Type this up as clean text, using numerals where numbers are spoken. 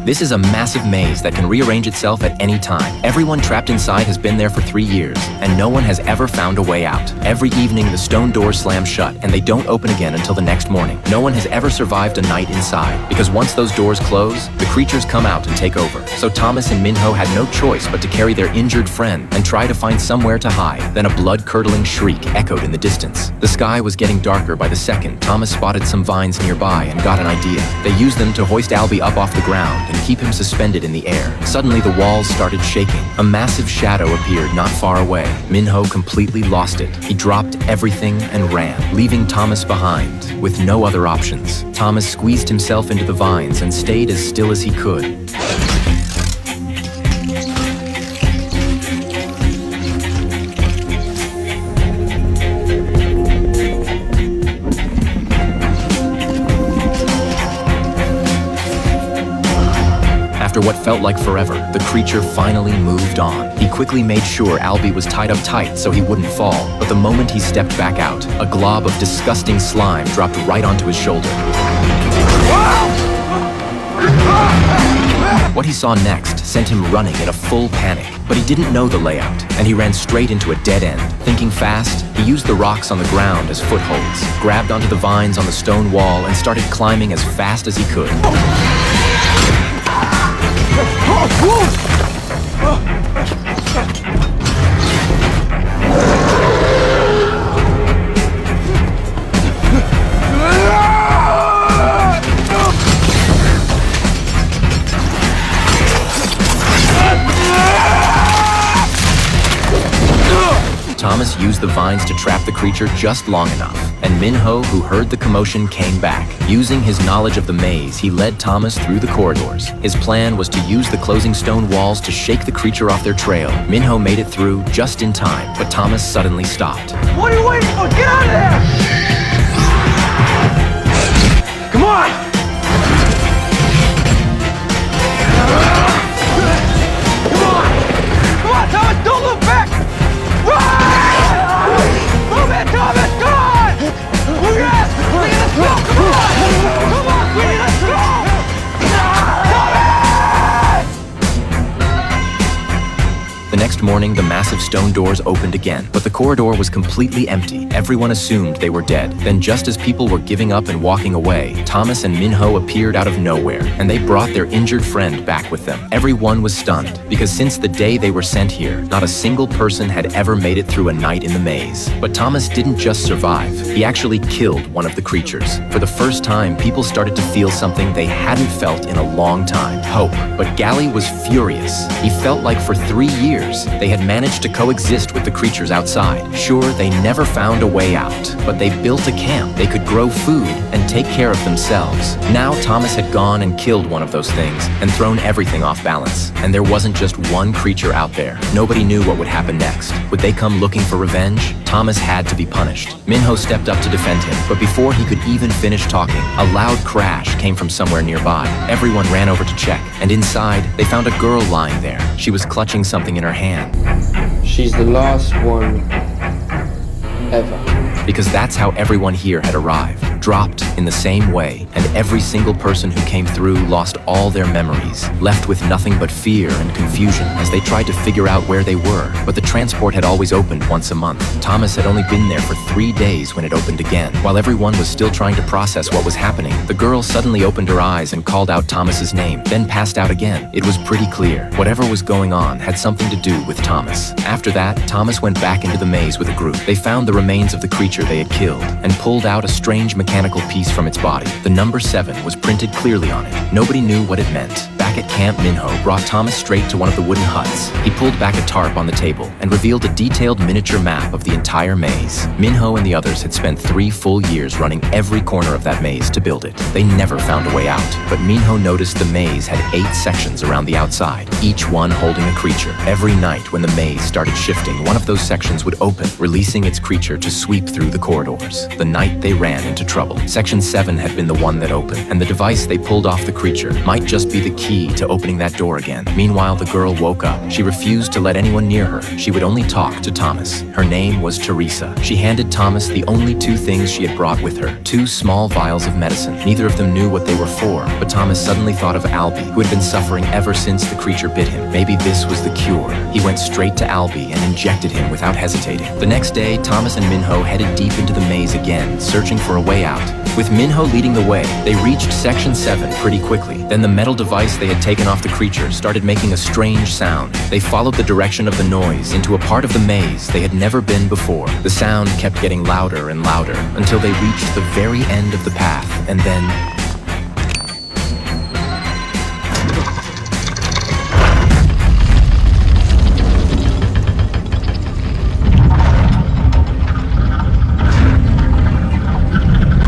This is a massive maze that can rearrange itself at any time. Everyone trapped inside has been there for 3 years, and no one has ever found a way out. Every evening, the stone doors slam shut, and they don't open again until the next morning. No one has ever survived a night inside, because once those doors close, the creatures come out and take over. So Thomas and Minho had no choice but to carry their injured friend and try to find somewhere to hide. Then a blood-curdling shriek echoed in the distance. The sky was getting darker by the second. Thomas spotted some vines nearby and got an idea. They used them to hoist Albie up off the ground and keep him suspended in the air. Suddenly, the walls started shaking. A massive shadow appeared not far away. Minho completely lost it. He dropped everything and ran, leaving Thomas behind with no other options. Thomas squeezed himself into the vines and stayed as still as he could. After what felt like forever, the creature finally moved on. He quickly made sure Albie was tied up tight so he wouldn't fall, but the moment he stepped back out, a glob of disgusting slime dropped right onto his shoulder. What he saw next sent him running in a full panic, but he didn't know the layout, and he ran straight into a dead end. Thinking fast, he used the rocks on the ground as footholds, grabbed onto the vines on the stone wall, and started climbing as fast as he could. Thomas used the vines to trap the creature just long enough, and Minho, who heard the commotion, came back. Using his knowledge of the maze, he led Thomas through the corridors. His plan was to use the closing stone walls to shake the creature off their trail. Minho made it through just in time, but Thomas suddenly stopped. What are you waiting for? Get out of there! Come on! Come on, Thomas, don't look back! Move it, Thomas! Come on! Move your ass! Let's go! Come on! Come on, Queenie, let's go! The next morning, the massive stone doors opened again, but the corridor was completely empty. Everyone assumed they were dead. Then, just as people were giving up and walking away, Thomas and Minho appeared out of nowhere, and they brought their injured friend back with them. Everyone was stunned, because since the day they were sent here, not a single person had ever made it through a night in the maze. But Thomas didn't just survive. He actually killed one of the creatures. For the first time, people started to feel something they hadn't felt in a long time: hope. But Gally was furious. He felt like for 3 years, they had managed to coexist with the creatures outside. Sure, they never found a way out, but they built a camp. They could grow food and take care of themselves. Now Thomas had gone and killed one of those things and thrown everything off balance. And there wasn't just one creature out there. Nobody knew what would happen next. Would they come looking for revenge? Thomas had to be punished. Minho stepped up to defend him, but before he could even finish talking, a loud crash came from somewhere nearby. Everyone ran over to check, and inside, they found a girl lying there. She was clutching something in her hand. She's the last one ever. Because that's how everyone here had arrived, dropped in the same way, and every single person who came through lost all their memories, left with nothing but fear and confusion as they tried to figure out where they were. But the transport had always opened once a month. Thomas had only been there for 3 days when it opened again. While everyone was still trying to process what was happening, the girl suddenly opened her eyes and called out Thomas's name, then passed out again. It was pretty clear. Whatever was going on had something to do with Thomas. After that, Thomas went back into the maze with a group. They found the remains of the creature they had killed and pulled out a strange mechanical piece from its body. The number 7 was printed clearly on it. Nobody knew what it meant. Back at camp, Minho brought Thomas straight to one of the wooden huts. He pulled back a tarp on the table and revealed a detailed miniature map of the entire maze. Minho and the others had spent 3 full years running every corner of that maze to build it. They never found a way out, but Minho noticed the maze had 8 sections around the outside, each one holding a creature. Every night when the maze started shifting, one of those sections would open, releasing its creature to sweep through the corridors. The night they ran into trouble, Section 7 had been the one that opened, and the device they pulled off the creature might just be the key to opening that door again. Meanwhile, the girl woke up. She refused to let anyone near her. She would only talk to Thomas. Her name was Teresa. She handed Thomas the only two things she had brought with her, 2 small vials of medicine. Neither of them knew what they were for, but Thomas suddenly thought of Albie, who had been suffering ever since the creature bit him. Maybe this was the cure. He went straight to Albie and injected him without hesitating. The next day, Thomas and Minho headed deep into the maze again, searching for a way out. With Minho leading the way, they reached Section 7 pretty quickly. Then the metal device they had taken off the creature started making a strange sound. They followed the direction of the noise into a part of the maze they had never been before. The sound kept getting louder and louder until they reached the very end of the path, and then